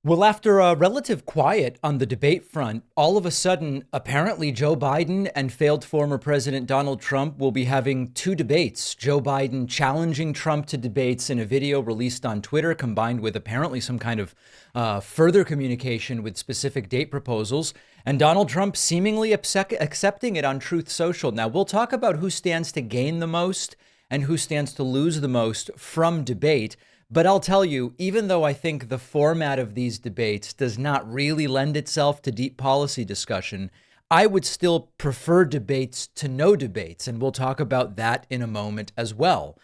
Well, after a relative quiet on the debate front, all of a sudden, apparently Joe Biden and failed former President Donald Trump will be having two debates. Joe Biden challenging Trump to debates in a video released on Twitter, combined with apparently some kind of further communication with specific date proposals, and Donald Trump seemingly accepting it on Truth Social. Now, we'll talk about who stands to gain the most and who stands to lose the most from debate. But I'll tell you, even though I think the format of these debates does not really lend itself to deep policy discussion, I would still prefer debates to no debates. And we'll talk about that in a moment as well.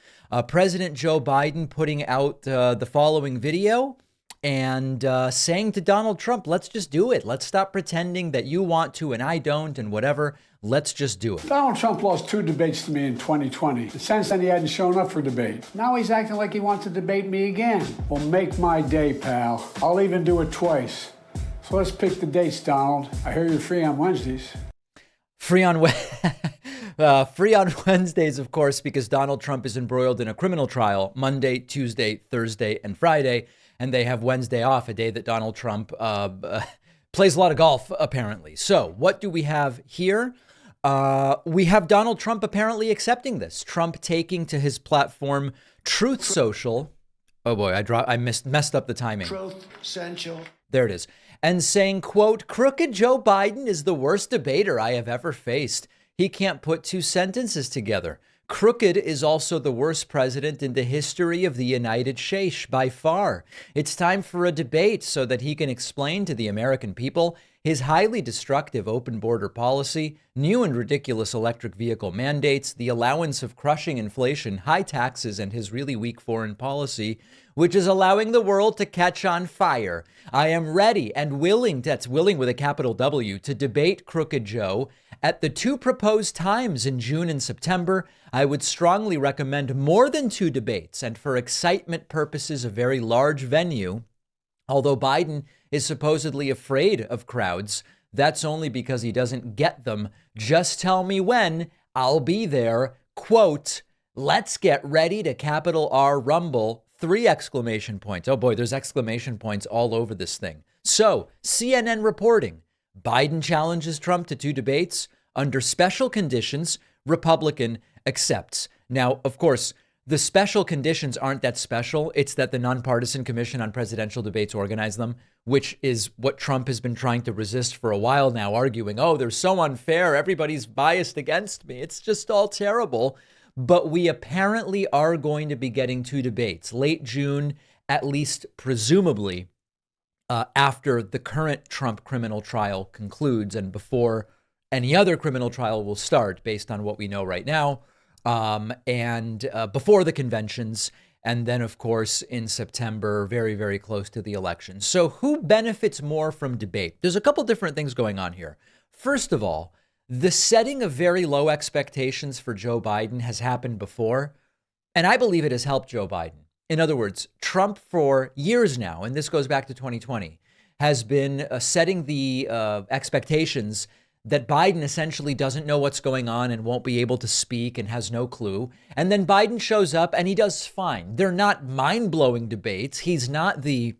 President Joe Biden putting out the following video and saying to Donald Trump, let's just do it. Let's stop pretending that you want to and I don't and whatever. Let's just do it. Donald Trump lost two debates to me in 2020. Since then, he hadn't shown up for debate. Now he's acting like he wants to debate me again. Well, make my day, pal. I'll even do it twice. So let's pick the dates, Donald. I hear you're free on Wednesdays. Free on Wednesdays, of course, because Donald Trump is embroiled in a criminal trial Monday, Tuesday, Thursday, and Friday. And they have Wednesday off, a day that Donald Trump plays a lot of golf, apparently. So what do we have here? We have Donald Trump apparently accepting this. Trump taking to his platform Truth Social. Oh boy, I messed up the timing. Truth Social. There it is. And saying, quote, crooked Joe Biden is the worst debater I have ever faced. He can't put two sentences together. Crooked is also the worst president in the history of the United States by far. It's time for a debate so that he can explain to the American people his highly destructive open border policy, new and ridiculous electric vehicle mandates, the allowance of crushing inflation, high taxes, and his really weak foreign policy, which is allowing the world to catch on fire. I am ready and willing, that's willing with a capital W, to debate Crooked Joe at the two proposed times in June and September. I would strongly recommend more than two debates, and for excitement purposes, a very large venue. Although Biden is supposedly afraid of crowds, that's only because he doesn't get them. Just tell me when, I'll be there. Quote, let's get ready to capital R rumble. 3 exclamation points. Oh boy, there's exclamation points all over this thing. So, CNN reporting, Biden challenges Trump to two debates under special conditions, Republican accepts. Now, of course, the special conditions aren't that special. It's that the Nonpartisan Commission on Presidential Debates organized them, which is what Trump has been trying to resist for a while now, arguing, oh, they're so unfair. Everybody's biased against me. It's just all terrible. But we apparently are going to be getting two debates late June, at least presumably after the current Trump criminal trial concludes and before any other criminal trial will start based on what we know right now. And before the conventions, and then, of course, in September, very, very close to the election. So who benefits more from debate? There's a couple different things going on here. First of all, the setting of very low expectations for Joe Biden has happened before, and I believe it has helped Joe Biden. In other words, Trump for years now, and this goes back to 2020, has been setting the expectations that Biden essentially doesn't know what's going on and won't be able to speak and has no clue. And then Biden shows up and he does fine. They're not mind-blowing debates. He's not the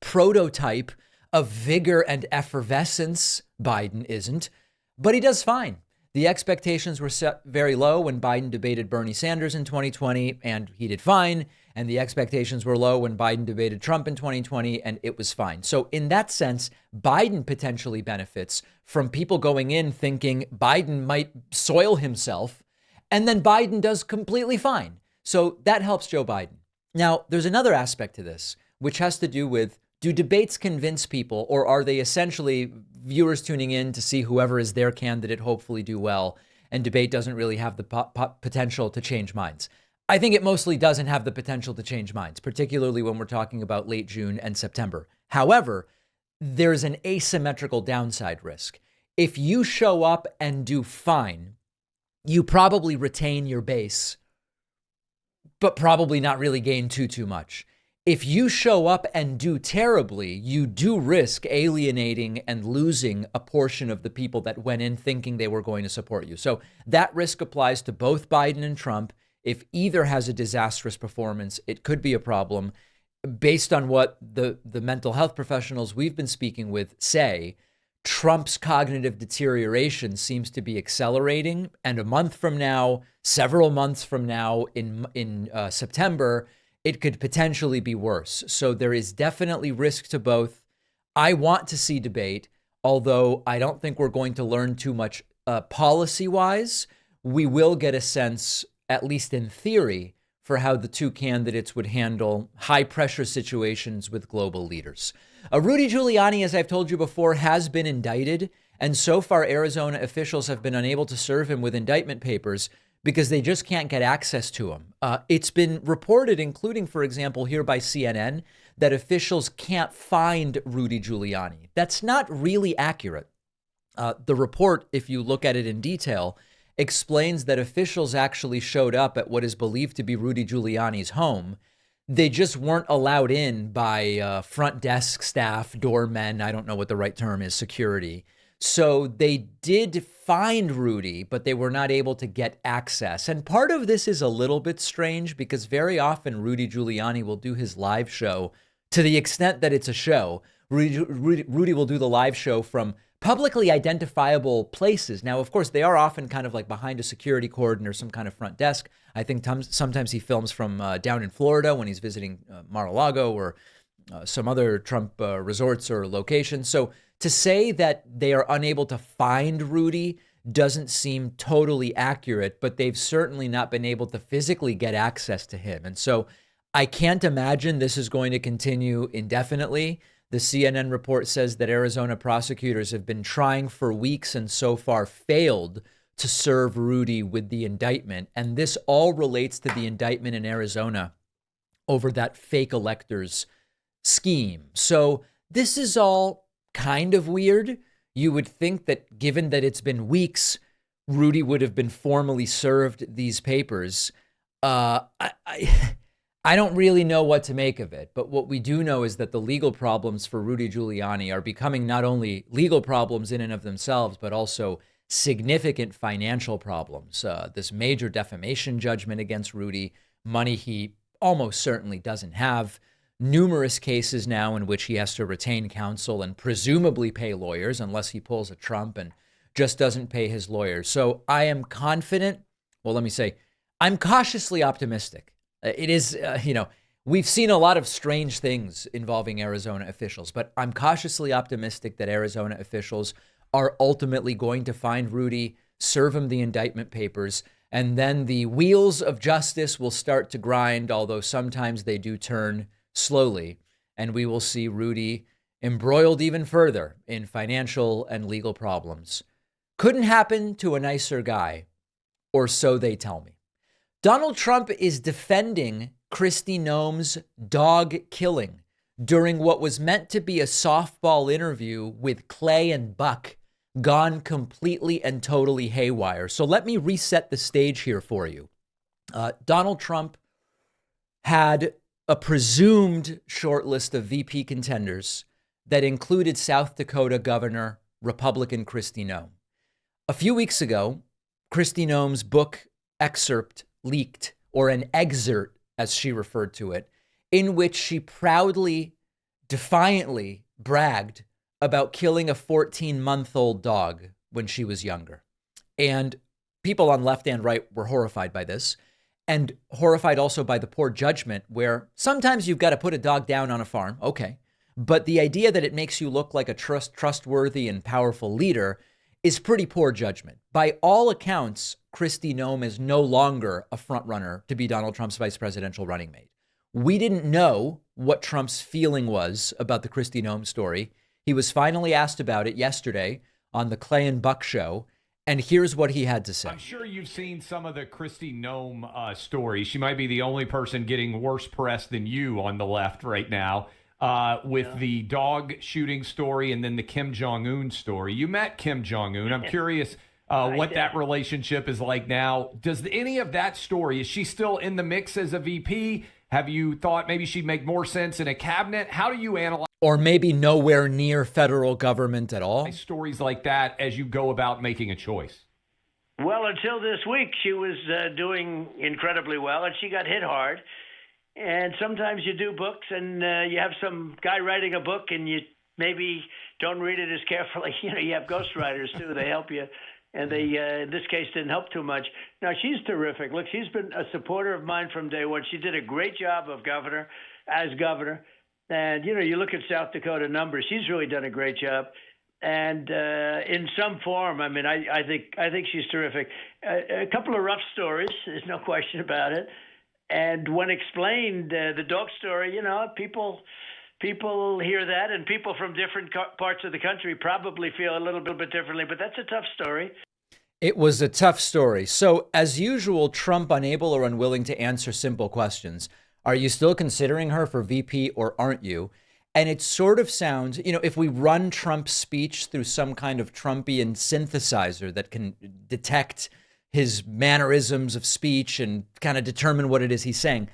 prototype of vigor and effervescence. Biden isn't, but he does fine. The expectations were set very low when Biden debated Bernie Sanders in 2020, and he did fine. And the expectations were low when Biden debated Trump in 2020, and it was fine. So in that sense, Biden potentially benefits from people going in thinking Biden might soil himself, and then Biden does completely fine. So that helps Joe Biden. Now, there's another aspect to this, which has to do with, do debates convince people, or are they essentially viewers tuning in to see whoever is their candidate hopefully do well, and debate doesn't really have the potential to change minds? I think it mostly doesn't have the potential to change minds, particularly when we're talking about late June and September. However, there's an asymmetrical downside risk. If you show up and do fine, you probably retain your base, but probably not really gain too much. If you show up and do terribly, you do risk alienating and losing a portion of the people that went in thinking they were going to support you. So that risk applies to both Biden and Trump. If either has a disastrous performance, it could be a problem. based on what the mental health professionals we've been speaking with say, Trump's cognitive deterioration seems to be accelerating. And a month from now, several months from now in September, it could potentially be worse. So there is definitely risk to both. I want to see debate, although I don't think we're going to learn too much policy-wise. We will get a sense, at least in theory, for how the two candidates would handle high-pressure situations with global leaders. Rudy Giuliani, as I've told you before, has been indicted, and so far Arizona officials have been unable to serve him with indictment papers because they just can't get access to him. It's been reported, including, for example, here by CNN, that officials can't find Rudy Giuliani. That's not really accurate. The report, if you look at it in detail, explains that officials actually showed up at what is believed to be Rudy Giuliani's home. They just weren't allowed in by front desk staff, doormen, I don't know what the right term is, security. So they did find Rudy, but they were not able to get access. And part of this is a little bit strange because very often Rudy Giuliani will do his live show to the extent that it's a show. Rudy will do the live show from publicly identifiable places. Now, of course, they are often kind of like behind a security cordon or some kind of front desk. I think sometimes he films from down in Florida when he's visiting Mar-a-Lago or some other Trump resorts or locations. So to say that they are unable to find Rudy doesn't seem totally accurate, but they've certainly not been able to physically get access to him. And so I can't imagine this is going to continue indefinitely. The CNN report says that Arizona prosecutors have been trying for weeks and so far failed to serve Rudy with the indictment. And this all relates to the indictment in Arizona over that fake electors scheme. So this is all kind of weird. You would think that given that it's been weeks, Rudy would have been formally served these papers. I don't really know what to make of it, but what we do know is that the legal problems for Rudy Giuliani are becoming not only legal problems in and of themselves, but also significant financial problems. This major defamation judgment against Rudy, money he almost certainly doesn't have, numerous cases now in which he has to retain counsel and presumably pay lawyers unless he pulls a Trump and just doesn't pay his lawyers. So I am confident, well, let me say, I'm cautiously optimistic. It is, we've seen a lot of strange things involving Arizona officials, but I'm cautiously optimistic that Arizona officials are ultimately going to find Rudy, serve him the indictment papers, and then the wheels of justice will start to grind, although sometimes they do turn slowly, and we will see Rudy embroiled even further in financial and legal problems. Couldn't happen to a nicer guy, or so they tell me. Donald Trump is defending Kristi Noem's dog killing during what was meant to be a softball interview with Clay and Buck gone completely and totally haywire. So let me reset the stage here for you. Donald Trump had a presumed short list of VP contenders that included South Dakota Governor Republican Kristi Noem. A few weeks ago, Kristi Noem's book excerpt leaked, or an excerpt, as she referred to it, in which she proudly, defiantly bragged about killing a 14-month-old dog when she was younger. And people on left and right were horrified by this, and horrified also by the poor judgment where sometimes you've got to put a dog down on a farm, okay, but the idea that it makes you look like a trustworthy and powerful leader is pretty poor judgment. By all accounts, Kristi Noem is no longer a frontrunner to be Donald Trump's vice presidential running mate. We didn't know what Trump's feeling was about the Kristi Noem story. He was finally asked about it yesterday on the Clay and Buck show, and here's what he had to say. I'm sure you've seen some of the Kristi Noem stories. She might be the only person getting worse press than you on the left right now. With the dog shooting story and then the Kim Jong-un story. You met Kim Jong-un. I'm curious what that relationship is like now. Does any of that story, is she still in the mix as a VP? Have you thought maybe she'd make more sense in a cabinet? How do you analyze? Or maybe nowhere near federal government at all? Stories like that as you go about making a choice. Well, until this week, she was doing incredibly well, and she got hit hard. And sometimes you do books and you have some guy writing a book and you maybe don't read it as carefully. You have ghostwriters too. They help you. And they, in this case, didn't help too much. Now, she's terrific. Look, she's been a supporter of mine from day one. She did a great job as governor. And, you look at South Dakota numbers. She's really done a great job. And in some form, I mean, I think she's terrific. A couple of rough stories. There's no question about it. And when explained, the dog story, people hear that, and people from different parts of the country probably feel a little bit differently. But that's a tough story. It was a tough story. So, as usual, Trump unable or unwilling to answer simple questions. Are you still considering her for VP or aren't you? And it sort of sounds, if we run Trump's speech through some kind of Trumpian synthesizer that can detect his mannerisms of speech and kind of determine what it is he's saying,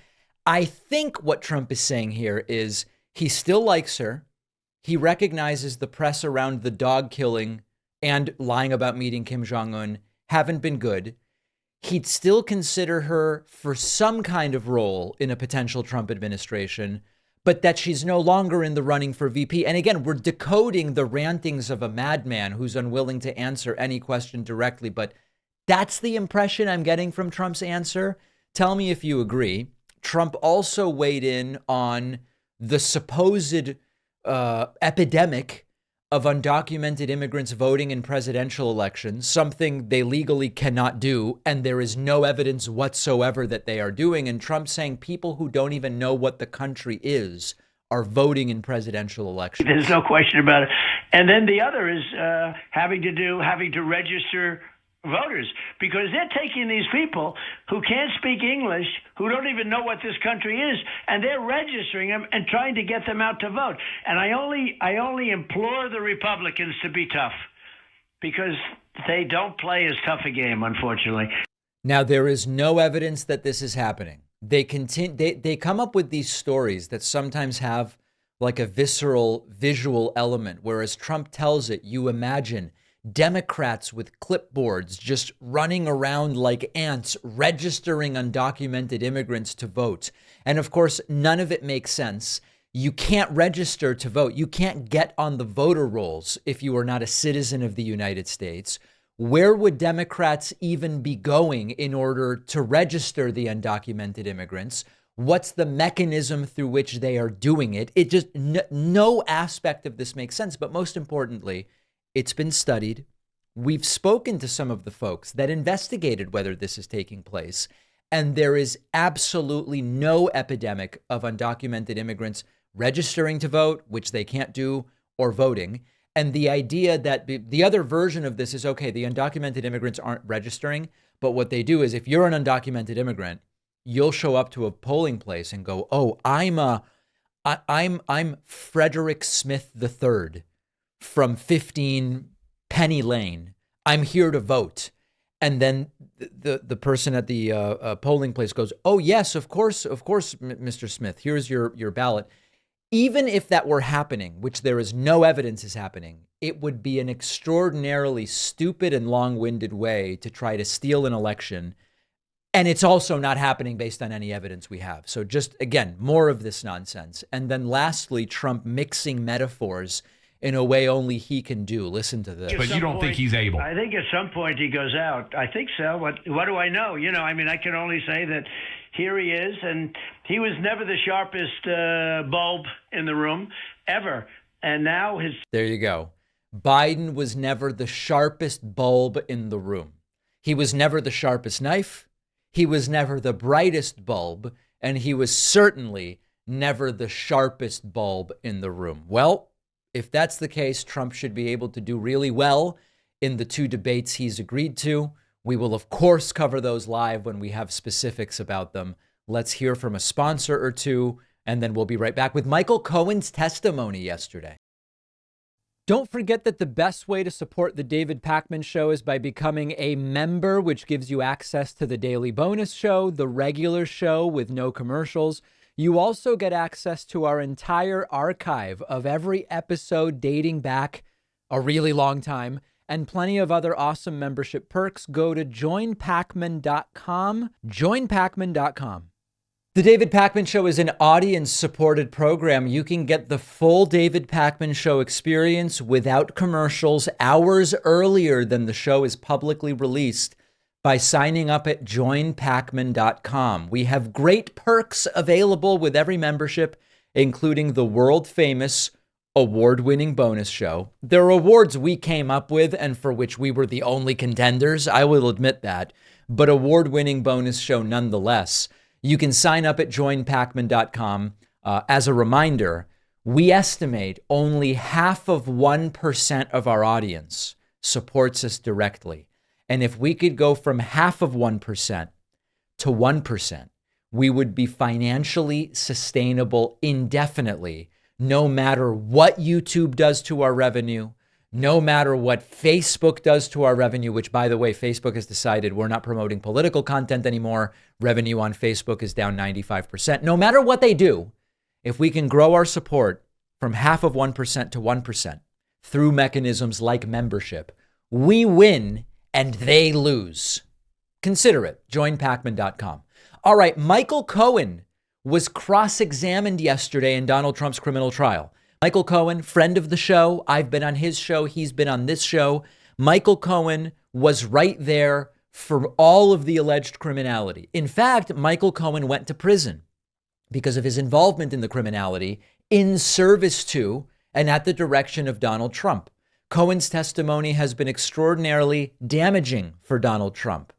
I think what Trump is saying here is he still likes her. He recognizes the press around the dog killing and lying about meeting Kim Jong-un haven't been good. He'd still consider her for some kind of role in a potential Trump administration, but that she's no longer in the running for VP. And again, we're decoding the rantings of a madman who's unwilling to answer any question directly. But that's the impression I'm getting from Trump's answer. Tell me if you agree. Trump also weighed in on the supposed epidemic of undocumented immigrants voting in presidential elections, something they legally cannot do, and there is no evidence whatsoever that they are doing. And Trump saying people who don't even know what the country is are voting in presidential elections. There's no question about it. And then the other is having to register voters, because they're taking these people who can't speak English, who don't even know what this country is, and they're registering them and trying to get them out to vote. And I only implore the Republicans to be tough, because they don't play as tough a game, unfortunately. Now, there is no evidence that this is happening. They come up with these stories that sometimes have like a visceral visual element, whereas Trump tells it, you imagine Democrats with clipboards just running around like ants, registering undocumented immigrants to vote. And of course, none of it makes sense. You can't register to vote. You can't get on the voter rolls if you are not a citizen of the United States. Where would Democrats even be going in order to register the undocumented immigrants? What's the mechanism through which they are doing it? It just no aspect of this makes sense. But most importantly, it's been studied. We've spoken to some of the folks that investigated whether this is taking place, and there is absolutely no epidemic of undocumented immigrants registering to vote, which they can't do, or voting. And the idea that the other version of this is, okay, the undocumented immigrants aren't registering, but what they do is if you're an undocumented immigrant, you'll show up to a polling place and go, oh, I'm Frederick Smith III. From 15 Penny Lane. I'm here to vote. And then the person at the polling place goes, oh, yes, of course, Mr. Smith, here's your ballot. Even if that were happening, which there is no evidence is happening, it would be an extraordinarily stupid and long-winded way to try to steal an election. And it's also not happening based on any evidence we have. So just, again, more of this nonsense. And then lastly, Trump mixing metaphors in a way only he can do. Listen to this. But you don't think he's able? I think at some point he goes out. I think so. What do I know? I can only say that here he is, and he was never the sharpest bulb in the room, ever. And now his... There you go. Biden was never the sharpest bulb in the room. He was never the sharpest knife. He was never the brightest bulb. And he was certainly never the sharpest bulb in the room. Well, if that's the case, Trump should be able to do really well in the 2 debates he's agreed to. We will, of course, cover those live when we have specifics about them. Let's hear from a sponsor or two, and then we'll be right back with Michael Cohen's testimony yesterday. Don't forget that the best way to support the David Pakman Show is by becoming a member, which gives you access to the daily bonus show, the regular show with no commercials. You also get access to our entire archive of every episode dating back a really long time and plenty of other awesome membership perks. Go to joinpakman.com, joinpakman.com. The David Pakman Show is an audience-supported program. You can get the full David Pakman Show experience without commercials hours earlier than the show is publicly released by signing up at joinpakman.com. We have great perks available with every membership, including the world-famous award-winning bonus show. There are awards we came up with and for which we were the only contenders, I will admit that, but award-winning bonus show nonetheless. You can sign up at joinpakman.com. As a reminder, we estimate only 0.5% of our audience supports us directly. And if we could go from 0.5% to 1%, we would be financially sustainable indefinitely, no matter what YouTube does to our revenue, no matter what Facebook does to our revenue, which, by the way, Facebook has decided we're not promoting political content anymore. Revenue on Facebook is down 95%. No matter what they do, if we can grow our support from 0.5% to 1% through mechanisms like membership, we win and they lose. Consider it. Joinpakman.com. All right, Michael Cohen was cross-examined yesterday in Donald Trump's criminal trial. Michael Cohen, friend of the show. I've been on his show. He's been on this show. Michael Cohen was right there for all of the alleged criminality. In fact, Michael Cohen went to prison because of his involvement in the criminality in service to and at the direction of Donald Trump. Cohen's testimony has been extraordinarily damaging for Donald Trump.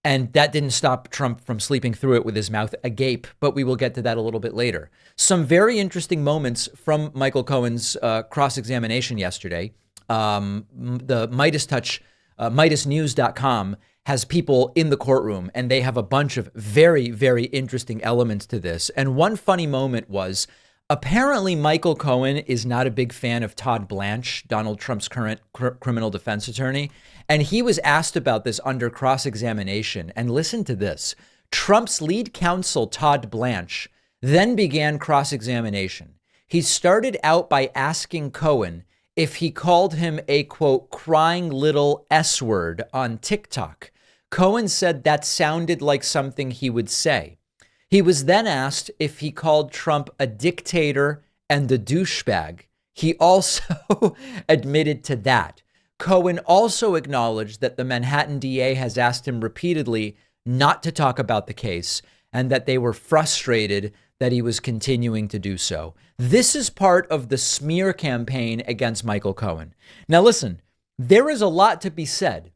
And that didn't stop Trump from sleeping through it with his mouth agape, but we will get to that a little bit later. Some very interesting moments from Michael Cohen's cross-examination yesterday. The Midas Touch, MidasNews.com has people in the courtroom, and they have a bunch of very, very interesting elements to this. And one funny moment was, apparently Michael Cohen is not a big fan of Todd Blanche, Donald Trump's current criminal defense attorney. And he was asked about this under cross-examination. And listen to this. Trump's lead counsel, Todd Blanche, then began cross-examination. He started out by asking Cohen if he called him a, quote, crying little S-word on TikTok. Cohen said that sounded like something he would say. He was then asked if he called Trump a dictator and a douchebag. He also admitted to that. Cohen also acknowledged that the Manhattan DA has asked him repeatedly not to talk about the case and that they were frustrated that he was continuing to do so. This is part of the smear campaign against Michael Cohen. Now, listen, there is a lot to be said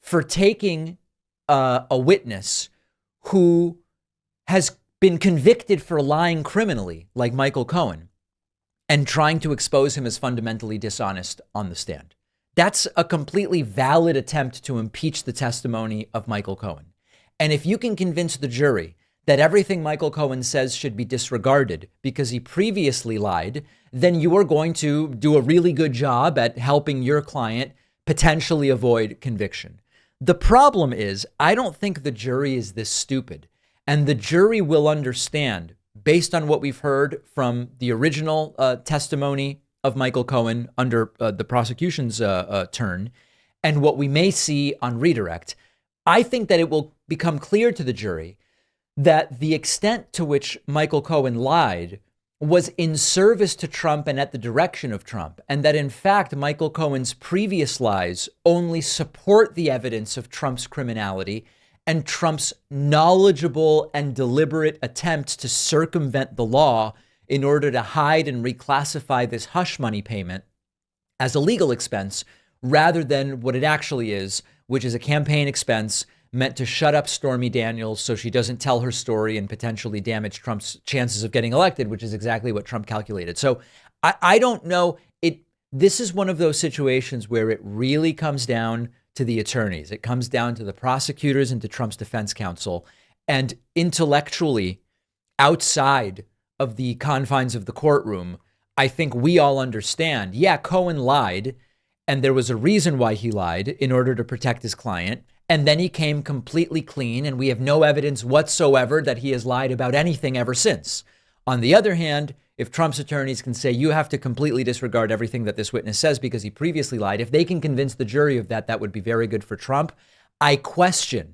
for taking a witness who has been convicted for lying criminally, like Michael Cohen, and trying to expose him as fundamentally dishonest on the stand. That's a completely valid attempt to impeach the testimony of Michael Cohen. And if you can convince the jury that everything Michael Cohen says should be disregarded because he previously lied, then you are going to do a really good job at helping your client potentially avoid conviction. The problem is, I don't think the jury is this stupid. And the jury will understand, based on what we've heard from the original testimony of Michael Cohen under the prosecution's turn, and what we may see on redirect. I think that it will become clear to the jury that the extent to which Michael Cohen lied was in service to Trump and at the direction of Trump, and that in fact Michael Cohen's previous lies only support the evidence of Trump's criminality and Trump's knowledgeable and deliberate attempts to circumvent the law in order to hide and reclassify this hush money payment as a legal expense rather than what it actually is, which is a campaign expense meant to shut up Stormy Daniels so she doesn't tell her story and potentially damage Trump's chances of getting elected, which is exactly what Trump calculated. So I don't know. This is one of those situations where it really comes down to the attorneys. It comes down to the prosecutors and to Trump's defense counsel. And intellectually, outside of the confines of the courtroom, I think we all understand, yeah, Cohen lied, and there was a reason why he lied in order to protect his client. And then he came completely clean, and we have no evidence whatsoever that he has lied about anything ever since. On the other hand, if Trump's attorneys can say you have to completely disregard everything that this witness says because he previously lied, if they can convince the jury of that, that would be very good for Trump. I question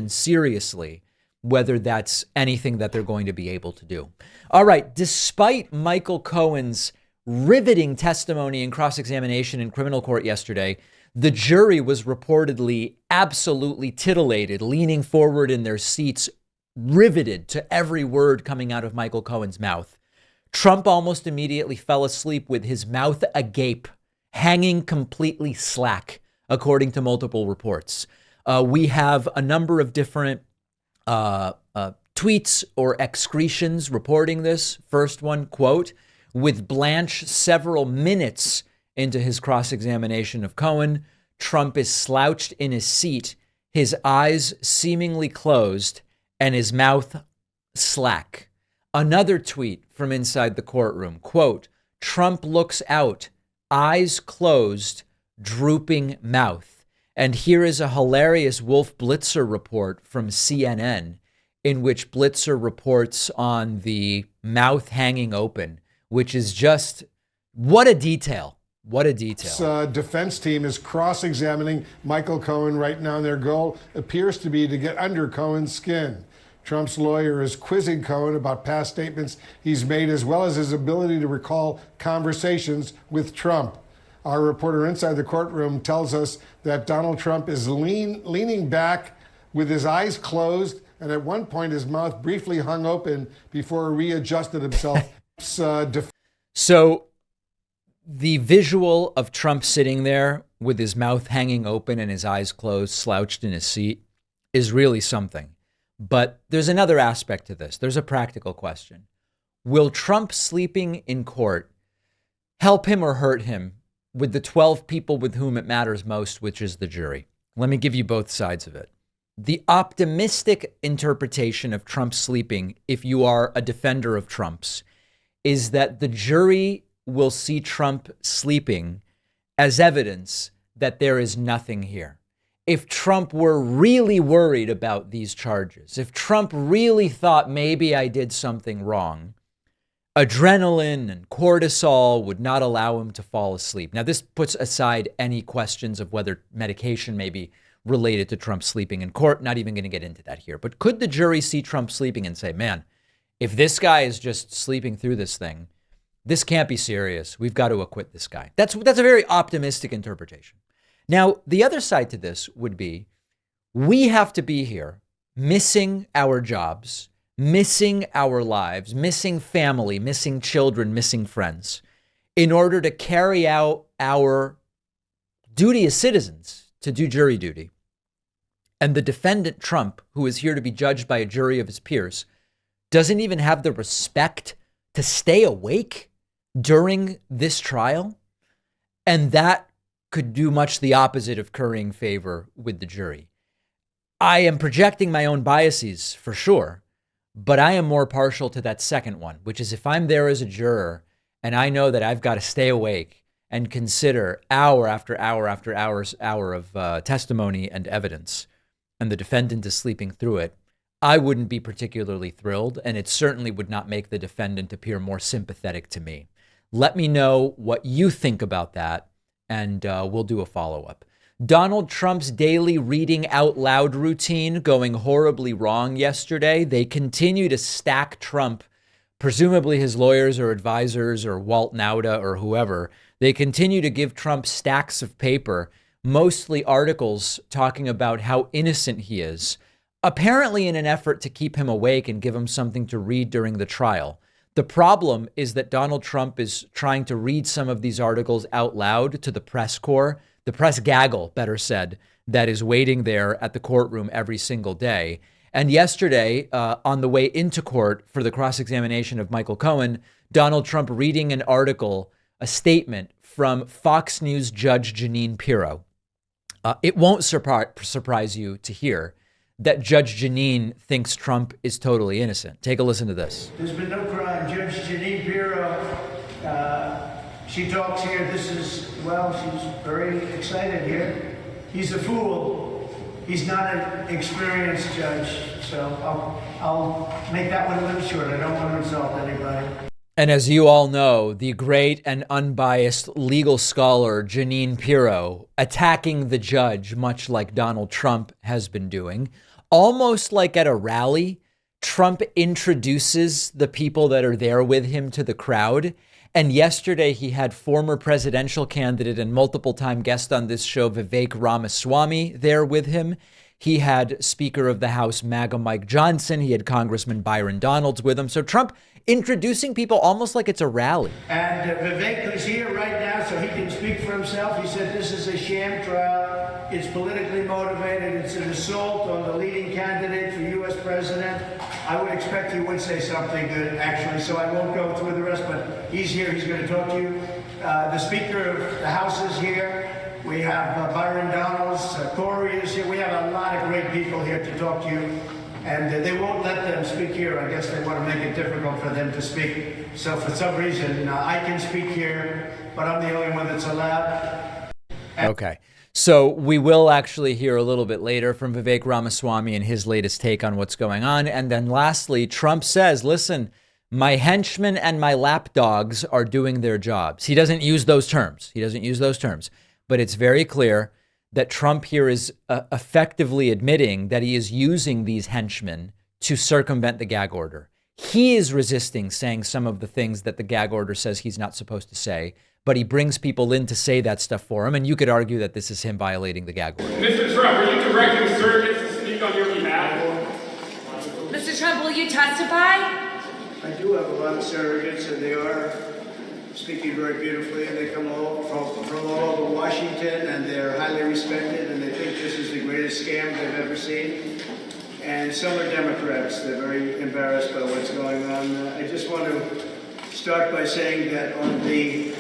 seriously whether that's anything that they're going to be able to do. All right, despite Michael Cohen's riveting testimony and cross-examination in criminal court yesterday, the jury was reportedly absolutely titillated, leaning forward in their seats, riveted to every word coming out of Michael Cohen's mouth. Trump almost immediately fell asleep with his mouth agape, hanging completely slack, according to multiple reports. We have a number of different tweets or excretions reporting this. First one, quote, with Blanche several minutes into his cross-examination of Cohen, Trump is slouched in his seat, his eyes seemingly closed, and his mouth slack. Another tweet from inside the courtroom, quote, Trump looks out, eyes closed, drooping mouth. And here is a hilarious Wolf Blitzer report from CNN in which Blitzer reports on the mouth hanging open, which is just, what a detail. What a detail. Defense team is cross-examining Michael Cohen right now, and their goal appears to be to get under Cohen's skin. Trump's lawyer is quizzing Cohen about past statements he's made, as well as his ability to recall conversations with Trump. Our reporter inside the courtroom tells us that Donald Trump is leaning back with his eyes closed, and at one point his mouth briefly hung open before he readjusted himself. So the visual of Trump sitting there with his mouth hanging open and his eyes closed, slouched in his seat, is really something. But there's another aspect to this. There's a practical question. Will Trump sleeping in court help him or hurt him with the 12 people with whom it matters most, which is the jury? Let me give you both sides of it. The optimistic interpretation of Trump sleeping, if you are a defender of Trump's, is that the jury will see Trump sleeping as evidence that there is nothing here. If Trump were really worried about these charges, if Trump really thought maybe I did something wrong, adrenaline and cortisol would not allow him to fall asleep. Now, this puts aside any questions of whether medication may be related to Trump sleeping in court. Not even going to get into that here. But could the jury see Trump sleeping and say, man, if this guy is just sleeping through this thing, this can't be serious. We've got to acquit this guy. That's a very optimistic interpretation. Now, the other side to this would be, we have to be here missing our jobs, missing our lives, missing family, missing children, missing friends, in order to carry out our duty as citizens to do jury duty. And the defendant, Trump, who is here to be judged by a jury of his peers, doesn't even have the respect to stay awake during this trial. And that could do much the opposite of currying favor with the jury. I am projecting my own biases for sure, but I am more partial to that second one, which is if I'm there as a juror and I know that I've got to stay awake and consider hour after hour after hour of testimony and evidence, and the defendant is sleeping through it, I wouldn't be particularly thrilled, and it certainly would not make the defendant appear more sympathetic to me. Let me know what you think about that, and we'll do a follow-up. Donald Trump's daily reading out loud routine going horribly wrong yesterday. They continue to stack Trump, presumably his lawyers or advisors or Walt Nauta or whoever. They continue to give Trump stacks of paper, mostly articles talking about how innocent he is, apparently in an effort to keep him awake and give him something to read during the trial. The problem is that Donald Trump is trying to read some of these articles out loud to the press corps, the press gaggle, better said, that is waiting there at the courtroom every single day. And yesterday, on the way into court for the cross-examination of Michael Cohen, Donald Trump reading an article, a statement from Fox News Judge Jeanine Pirro. It won't surprise you to hear that Judge Jeanine thinks Trump is totally innocent. Take a listen to this. There's been no crime. Judge Jeanine Pirro, she talks here. She's very excited here. He's a fool. He's not an experienced judge. So I'll make that one a little short. I don't want to insult anybody. And as you all know, the great and unbiased legal scholar Jeanine Pirro attacking the judge, much like Donald Trump has been doing. almost like at a rally, Trump introduces the people that are there with him to the crowd. And yesterday he had former presidential candidate and multiple time guest on this show, Vivek Ramaswamy, there with him. He had Speaker of the House, MAGA Mike Johnson. He had Congressman Byron Donalds with him. So Trump introducing people almost like it's a rally. And Vivek, who's here right now, so he can speak for himself, he said this is a sham trial. It's politically motivated. It's an assault on the leading candidate for U.S. president. I would expect he would say something good, actually, so I won't go through the rest, but he's here. He's going to talk to you. The Speaker of the House is here. We have Byron Donalds. Corey is here. We have a lot of great people here to talk to you. And they won't let them speak here. I guess they want to make it difficult for them to speak. So for some reason, I can speak here, but I'm the only one that's allowed. Okay. So we will actually hear a little bit later from Vivek Ramaswamy and his latest take on what's going on. And then lastly, Trump says, listen, my henchmen and my lapdogs are doing their jobs. He doesn't use those terms. But it's very clear that Trump here is effectively admitting that he is using these henchmen to circumvent the gag order. He is resisting saying some of the things that the gag order says he's not supposed to say, but he brings people in to say that stuff for him. And you could argue that this is him violating the gag order. Mr. Trump, are you directing surrogates to speak on your behalf? Mr. Trump, will you testify? I do have a lot of surrogates, and they are speaking very beautifully, and they come all from all over Washington, and they're highly respected, and they think this is the greatest scam they've ever seen. And some are Democrats. They're very embarrassed by what's going on. I just want to start by saying that on the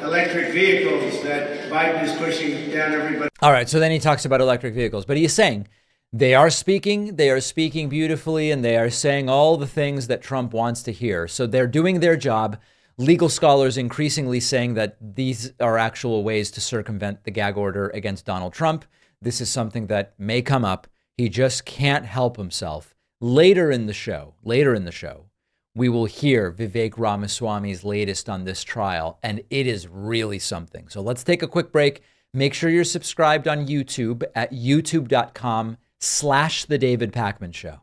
electric vehicles that Biden is pushing down everybody. All right. So then he talks about electric vehicles, but he's saying they are speaking beautifully, and they are saying all the things that Trump wants to hear. So they're doing their job. Legal scholars increasingly saying that these are actual ways to circumvent the gag order against Donald Trump. This is something that may come up. He just can't help himself. Later in the show, we will hear Vivek Ramaswamy's latest on this trial, and it is really something. So let's take a quick break. Make sure you're subscribed on YouTube at youtube.com/The David Pakman Show.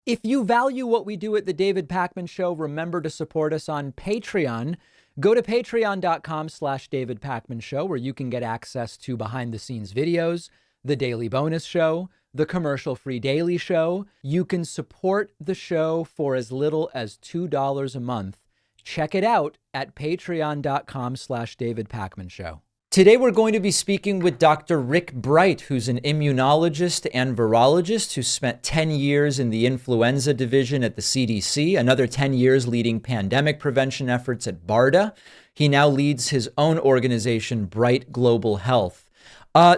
If you value what we do at The David Pakman Show, remember to support us on Patreon. Go to patreon.com/David Pakman Show, where you can get access to behind the scenes videos, the daily bonus show, the commercial-free daily show. You can support the show for as little as $2 a month. Check it out at patreon.com/David Pakman Show. Today, we're going to be speaking with Dr. Rick Bright, who's an immunologist and virologist who spent 10 years in the influenza division at the CDC, another 10 years leading pandemic prevention efforts at BARDA. He now leads his own organization, Bright Global Health.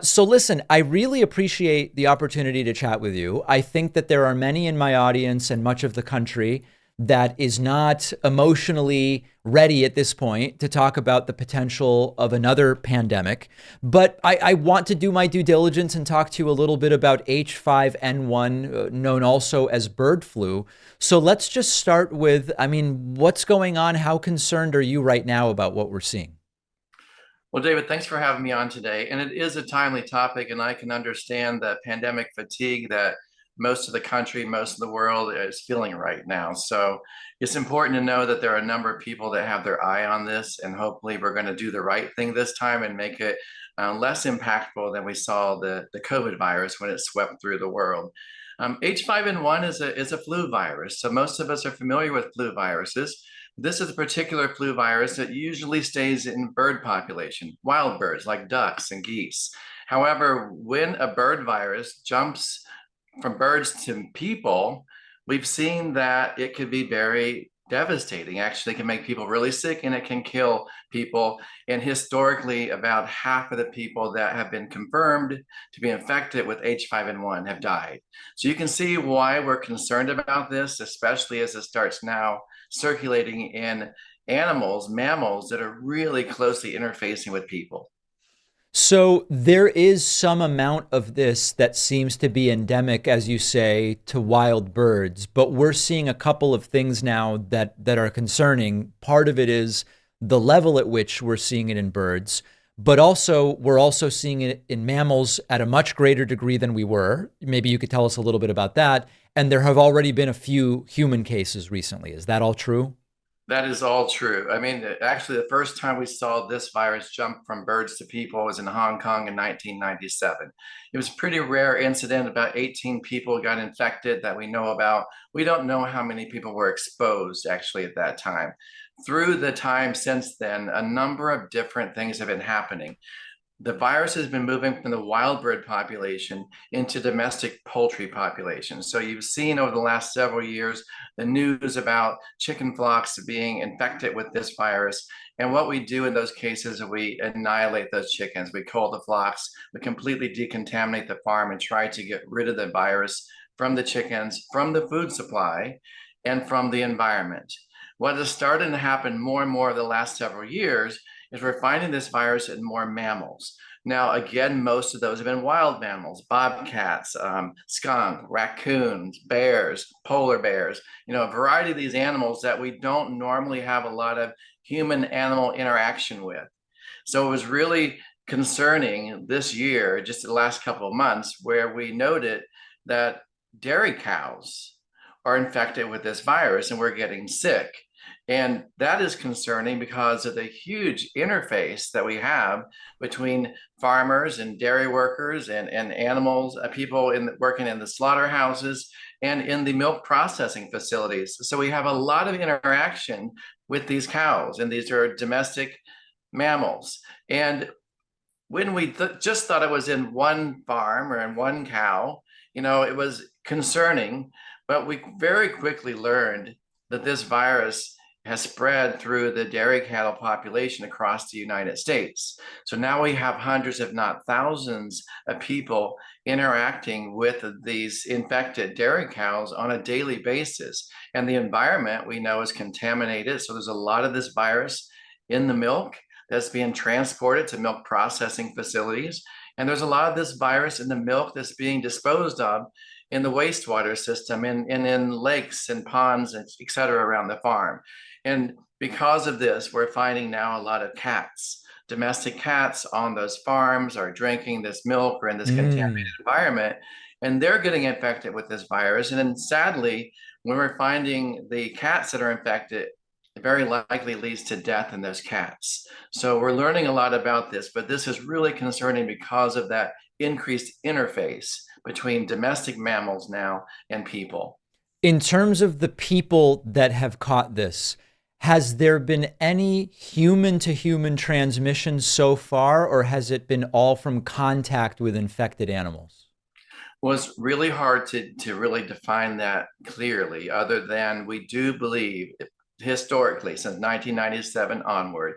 So listen, I really appreciate the opportunity to chat with you. I think that there are many in my audience and much of the country that is not emotionally ready at this point to talk about the potential of another pandemic. But I want to do my due diligence and talk to you a little bit about H5N1, known also as bird flu. So let's just start with, what's going on? How concerned are you right now about what we're seeing? Well, David, thanks for having me on today. And it is a timely topic, and I can understand the pandemic fatigue that most of the country, most of the world is feeling right now. So it's important to know that there are a number of people that have their eye on this, and hopefully we're going to do the right thing this time and make it less impactful than we saw the COVID virus when it swept through the world. H5N1 is a flu virus. So most of us are familiar with flu viruses. This is a particular flu virus that usually stays in bird population, wild birds like ducks and geese. However, when a bird virus jumps from birds to people, we've seen that it could be very devastating. Actually, it can make people really sick, and it can kill people. And historically, about half of the people that have been confirmed to be infected with H5N1 have died. So you can see why we're concerned about this, especially as it starts now circulating in animals, mammals that are really closely interfacing with people. So there is some amount of this that seems to be endemic, as you say, to wild birds, but we're seeing a couple of things now that are concerning. Part of it is the level at which we're seeing it in birds, but also we're also seeing it in mammals at a much greater degree than we were. Maybe you could tell us a little bit about that. And there have already been a few human cases recently. Is that all true? That is all true. I mean, actually, the first time we saw this virus jump from birds to people was in Hong Kong in 1997. It was a pretty rare incident. About 18 people got infected that we know about. We don't know how many people were exposed actually at that time. Through the time since then, a number of different things have been happening. The virus has been moving from the wild bird population into domestic poultry population. So you've seen over the last several years the news about chicken flocks being infected with this virus. And what we do in those cases is we annihilate those chickens. We cull the flocks, we completely decontaminate the farm and try to get rid of the virus from the chickens, from the food supply, and from the environment. What is starting to happen more and more the last several years is we're finding this virus in more mammals. Now, again, most of those have been wild mammals, bobcats, skunk, raccoons, bears, polar bears, a variety of these animals that we don't normally have a lot of human-animal interaction with. So it was really concerning this year, just the last couple of months, where we noted that dairy cows are infected with this virus and we're getting sick. And that is concerning because of the huge interface that we have between farmers and dairy workers and animals, people working in the slaughterhouses and in the milk processing facilities. So we have a lot of interaction with these cows, and these are domestic mammals. And when we just thought it was in one farm or in one cow, it was concerning, but we very quickly learned that this virus has spread through the dairy cattle population across the United States. So now we have hundreds, if not thousands, of people interacting with these infected dairy cows on a daily basis. And the environment we know is contaminated. So there's a lot of this virus in the milk that's being transported to milk processing facilities. And there's a lot of this virus in the milk that's being disposed of in the wastewater system and in lakes and ponds, et cetera, around the farm. And because of this, we're finding now a lot of cats, domestic cats on those farms are drinking this milk or in this contaminated environment, and they're getting infected with this virus. And then sadly, when we're finding the cats that are infected, it very likely leads to death in those cats. So we're learning a lot about this, but this is really concerning because of that increased interface between domestic mammals now and people. In terms of the people that have caught this, has there been any human-to-human transmission so far, or has it been all from contact with infected animals? Well, it's really hard to really define that clearly, other than we do believe historically, since 1997 onward,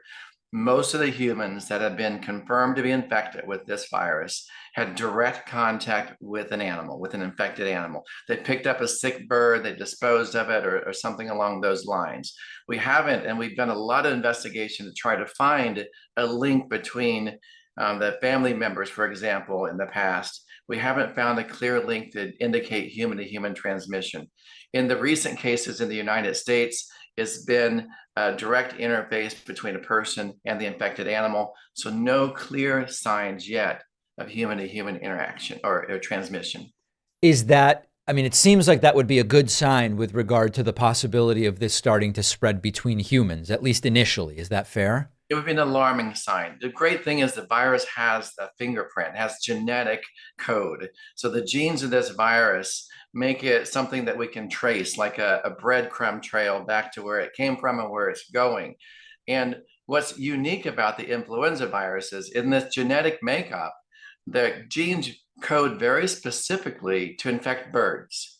most of the humans that have been confirmed to be infected with this virus had direct contact with an animal, with an infected animal. They picked up a sick bird, they disposed of it, or something along those lines. We haven't, and we've done a lot of investigation to try to find a link between the family members, for example, in the past. We haven't found a clear link to indicate human-to-human transmission. In the recent cases in the United States, it's been a direct interface between a person and the infected animal. So no clear signs yet of human-to-human interaction or transmission. Is that, it seems like that would be a good sign with regard to the possibility of this starting to spread between humans, at least initially. Is that fair? It would be an alarming sign. The great thing is the virus has a fingerprint, has genetic code. So the genes of this virus make it something that we can trace, like a breadcrumb trail back to where it came from and where it's going. And what's unique about the influenza viruses, in this genetic makeup, the genes code very specifically to infect birds.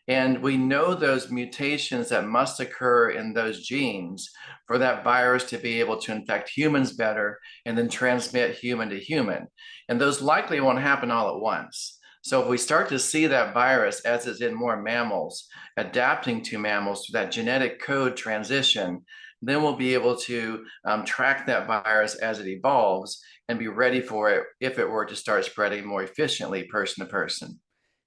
And we know those mutations that must occur in those genes for that virus to be able to infect humans better and then transmit human to human. And those likely won't happen all at once. So if we start to see that virus, as is in more mammals, adapting to mammals through that genetic code transition, then we'll be able to track that virus as it evolves and be ready for it if it were to start spreading more efficiently person to person.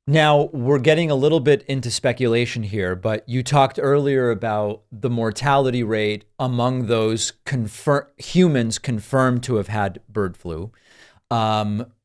Now, we're getting a little bit into speculation here, but you talked earlier about the mortality rate among those humans confirmed to have had bird flu.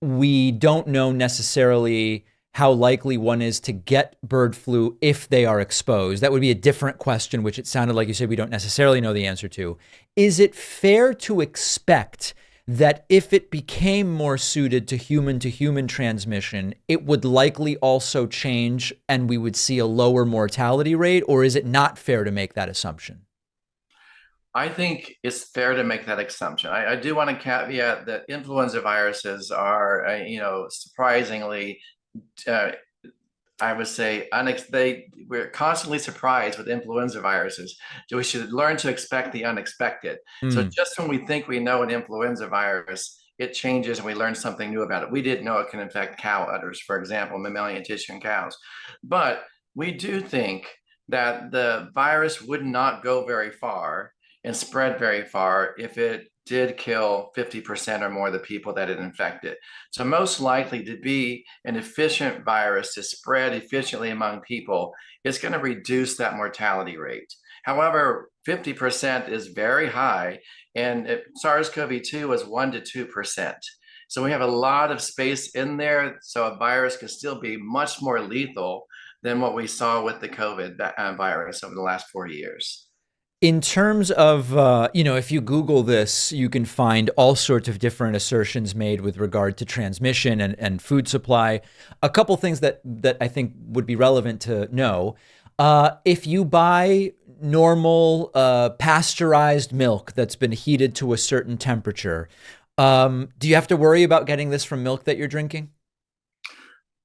We don't know necessarily how likely one is to get bird flu if they are exposed. That would be a different question, which it sounded like you said we don't necessarily know the answer to. Is it fair to expect that if it became more suited to human transmission, it would likely also change and we would see a lower mortality rate? Or is it not fair to make that assumption? I think it's fair to make that assumption. I do want to caveat that influenza viruses are, surprisingly, I would say, we're constantly surprised with influenza viruses. So we should learn to expect the unexpected. So just when we think we know an influenza virus, it changes and we learn something new about it. We didn't know it can infect cow udders, for example, mammalian tissue in cows. But we do think that the virus would not go very far and spread very far if it did kill 50% or more of the people that it infected. So most likely to be an efficient virus to spread efficiently among people, it's going to reduce that mortality rate. However, 50% is very high, and SARS-CoV-2 was 1 to 2%. So we have a lot of space in there, so a virus could still be much more lethal than what we saw with the COVID virus over the last 40 years. In terms of, if you Google this, you can find all sorts of different assertions made with regard to transmission and food supply. A couple things that I think would be relevant to know. If you buy normal pasteurized milk that's been heated to a certain temperature, do you have to worry about getting this from milk that you're drinking?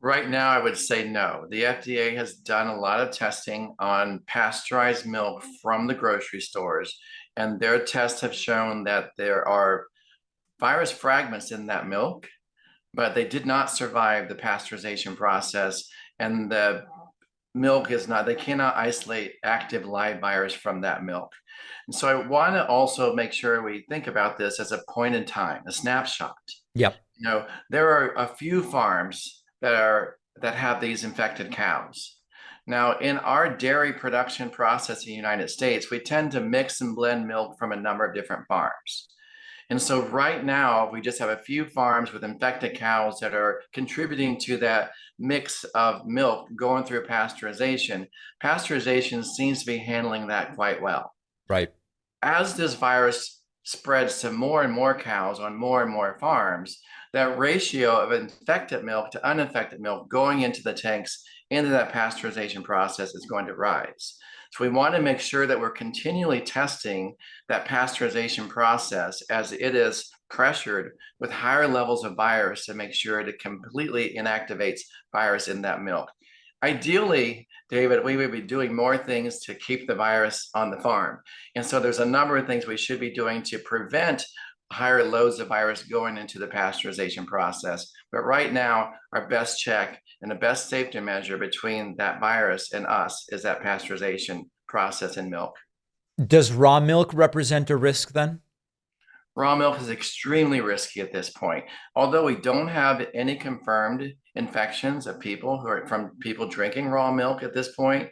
Right now, I would say no. The FDA has done a lot of testing on pasteurized milk from the grocery stores, and their tests have shown that there are virus fragments in that milk, but they did not survive the pasteurization process, and the milk is not, they cannot isolate active live virus from that milk. And so I want to also make sure we think about this as a point in time, a snapshot. Yep. There are a few farms that have these infected cows. Now, in our dairy production process in the United States, we tend to mix and blend milk from a number of different farms. And so right now, we just have a few farms with infected cows that are contributing to that mix of milk going through pasteurization. Pasteurization seems to be handling that quite well. Right. As this virus spreads to more and more cows on more and more farms, that ratio of infected milk to uninfected milk going into the tanks into that pasteurization process is going to rise. So we want to make sure that we're continually testing that pasteurization process as it is pressured with higher levels of virus to make sure it completely inactivates virus in that milk. Ideally, David, we would be doing more things to keep the virus on the farm. And so there's a number of things we should be doing to prevent higher loads of virus going into the pasteurization process. But right now, our best check and the best safety measure between that virus and us is that pasteurization process in milk. Does raw milk represent a risk then? Raw milk is extremely risky at this point. Although we don't have any confirmed infections of people from people drinking raw milk at this point,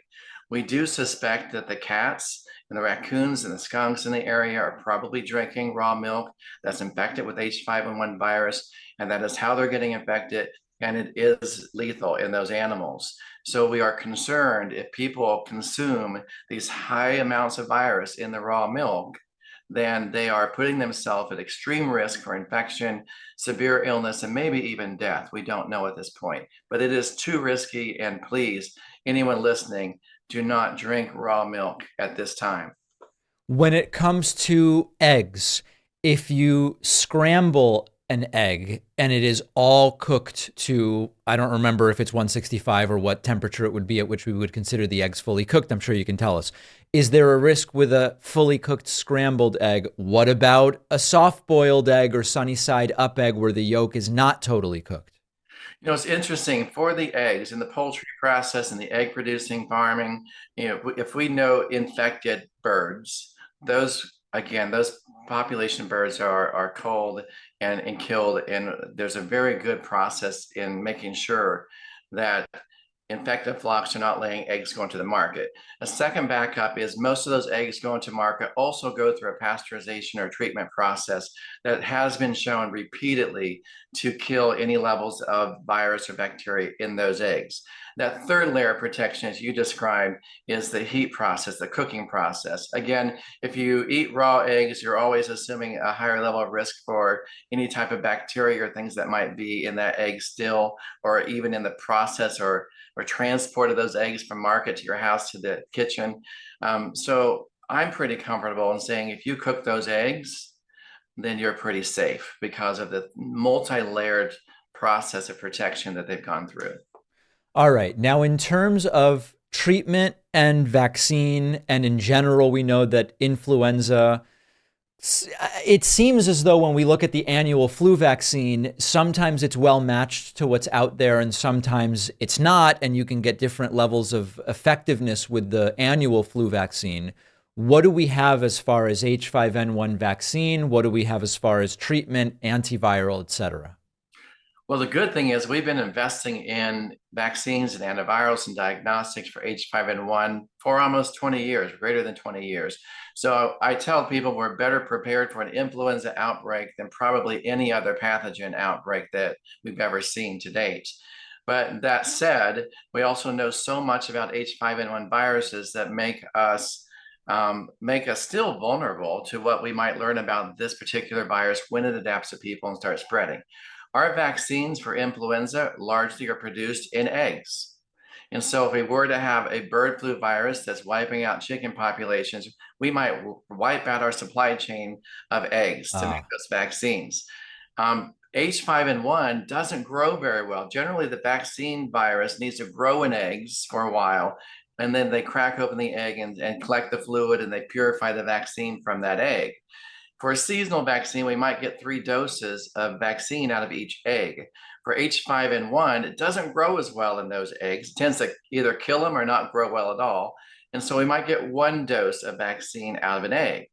we do suspect that the cats and the raccoons and the skunks in the area are probably drinking raw milk that's infected with H5N1 virus, and that is how they're getting infected, and it is lethal in those animals. So we are concerned if people consume these high amounts of virus in the raw milk, then they are putting themselves at extreme risk for infection, severe illness, and maybe even death. We don't know at this point, but it is too risky, and please, anyone listening, do not drink raw milk at this time. When it comes to eggs, if you scramble an egg and it is all cooked to, I don't remember if it's 165 or what temperature it would be at which we would consider the eggs fully cooked. I'm sure you can tell us. Is there a risk with a fully cooked scrambled egg? What about a soft boiled egg or sunny side up egg where the yolk is not totally cooked? It's interesting for the eggs in the poultry process and the egg producing farming. If we know infected birds, those population birds are culled and killed. And there's a very good process in making sure that infected flocks are not laying eggs going to the market. A second backup is most of those eggs going to market also go through a pasteurization or treatment process that has been shown repeatedly to kill any levels of virus or bacteria in those eggs. That third layer of protection, as you described, is the heat process, the cooking process. Again, if you eat raw eggs, you're always assuming a higher level of risk for any type of bacteria or things that might be in that egg still, or even in the process or transport of those eggs from market to your house to the kitchen. So I'm pretty comfortable in saying if you cook those eggs, then you're pretty safe because of the multi-layered process of protection that they've gone through. All right. Now, in terms of treatment and vaccine, and in general, we know that influenza, it seems as though when we look at the annual flu vaccine, sometimes it's well matched to what's out there and sometimes it's not, and you can get different levels of effectiveness with the annual flu vaccine. What do we have as far as H5N1 vaccine? What do we have as far as treatment, antiviral, et cetera? Well, the good thing is we've been investing in vaccines and antivirals and diagnostics for H5N1 for almost 20 years, greater than 20 years. So I tell people we're better prepared for an influenza outbreak than probably any other pathogen outbreak that we've ever seen to date. But that said, we also know so much about H5N1 viruses that make us still vulnerable to what we might learn about this particular virus when it adapts to people and starts spreading. Our vaccines for influenza largely are produced in eggs. And so if we were to have a bird flu virus that's wiping out chicken populations, we might wipe out our supply chain of eggs to make those vaccines. H5N1 doesn't grow very well. Generally, the vaccine virus needs to grow in eggs for a while, and then they crack open the egg and collect the fluid, and they purify the vaccine from that egg. For a seasonal vaccine, we might get 3 doses of vaccine out of each egg. For H5N1, it doesn't grow as well in those eggs. It tends to either kill them or not grow well at all. And so we might get 1 dose of vaccine out of an egg.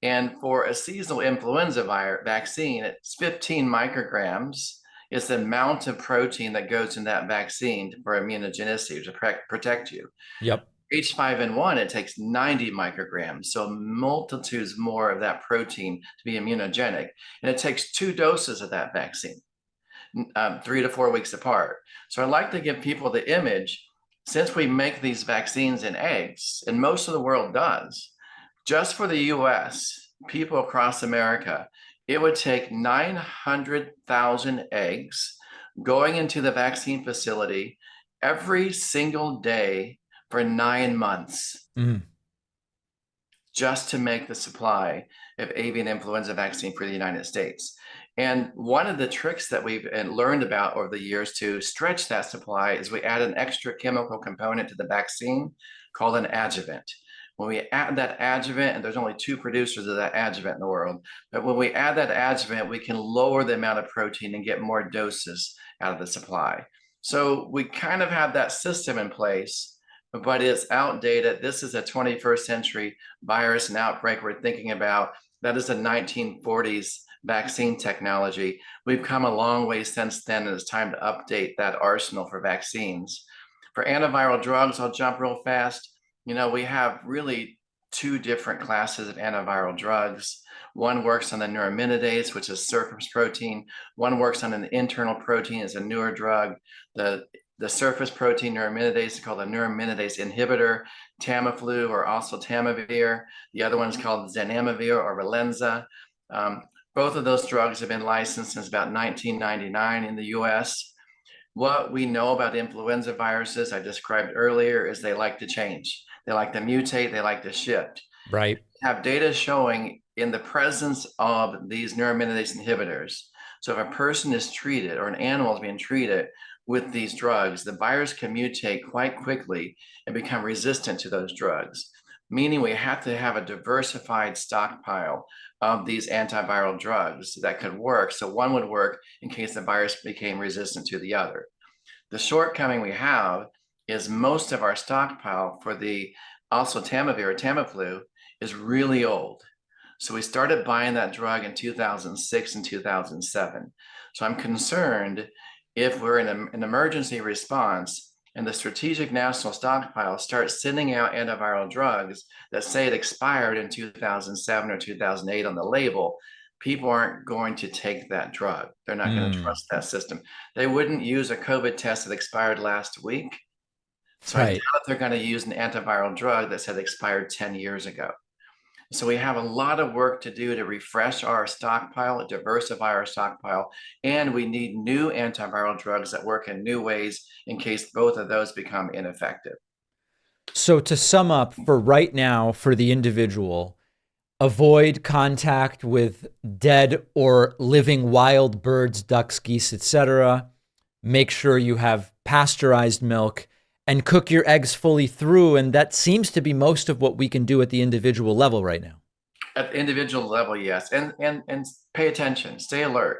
And for a seasonal influenza vaccine, it's 15 micrograms is the amount of protein that goes in that vaccine for immunogenicity to protect you. Yep. H5N1, it takes 90 micrograms, so multitudes more of that protein to be immunogenic. And it takes 2 doses of that vaccine, 3 to 4 weeks apart. So I like to give people the image, since we make these vaccines in eggs, and most of the world does, just for the US, people across America, it would take 900,000 eggs going into the vaccine facility every single day for 9 months just to make the supply of avian influenza vaccine for the United States. And one of the tricks that we've learned about over the years to stretch that supply is we add an extra chemical component to the vaccine called an adjuvant. When we add that adjuvant, and there's only 2 producers of that adjuvant in the world, but when we add that adjuvant, we can lower the amount of protein and get more doses out of the supply. So we kind of have that system in place, but it's outdated. This is a 21st century virus and outbreak we're thinking about. That is a 1940s vaccine technology. We've come a long way since then, and it's time to update that arsenal for vaccines. For antiviral drugs, I'll jump real fast. You know, we have really 2 different classes of antiviral drugs. One works on the neuraminidase, which is surface protein. One works on an internal protein, is a newer drug. The surface protein neuraminidase is called a neuraminidase inhibitor, Tamiflu, or also Tamivir. The other one is called Zanamivir or Relenza. Both of those drugs have been licensed since about 1999 in the US. What we know about influenza viruses, I described earlier, is they like to change. They like to mutate, they like to shift. Right. Have data showing in the presence of these neuraminidase inhibitors. So if a person is treated or an animal is being treated with these drugs, the virus can mutate quite quickly and become resistant to those drugs, meaning we have to have a diversified stockpile of these antiviral drugs that could work. So one would work in case the virus became resistant to the other. The shortcoming we have is most of our stockpile for the also Tamivir or Tamiflu is really old. So we started buying that drug in 2006 and 2007. So I'm concerned if we're in an emergency response and the Strategic National Stockpile starts sending out antiviral drugs that say it expired in 2007 or 2008 on the label, people aren't going to take that drug. They're not going to trust that system. They wouldn't use a COVID test that expired last week. So I doubt they're going to use an antiviral drug that said expired 10 years ago. So we have a lot of work to do to refresh our stockpile, diversify our stockpile, and we need new antiviral drugs that work in new ways in case both of those become ineffective. So to sum up, for right now, for the individual, avoid contact with dead or living wild birds, ducks, geese, etc. Make sure you have pasteurized milk and cook your eggs fully through. And that seems to be most of what we can do at the individual level right now. At the individual level, yes. And pay attention, stay alert.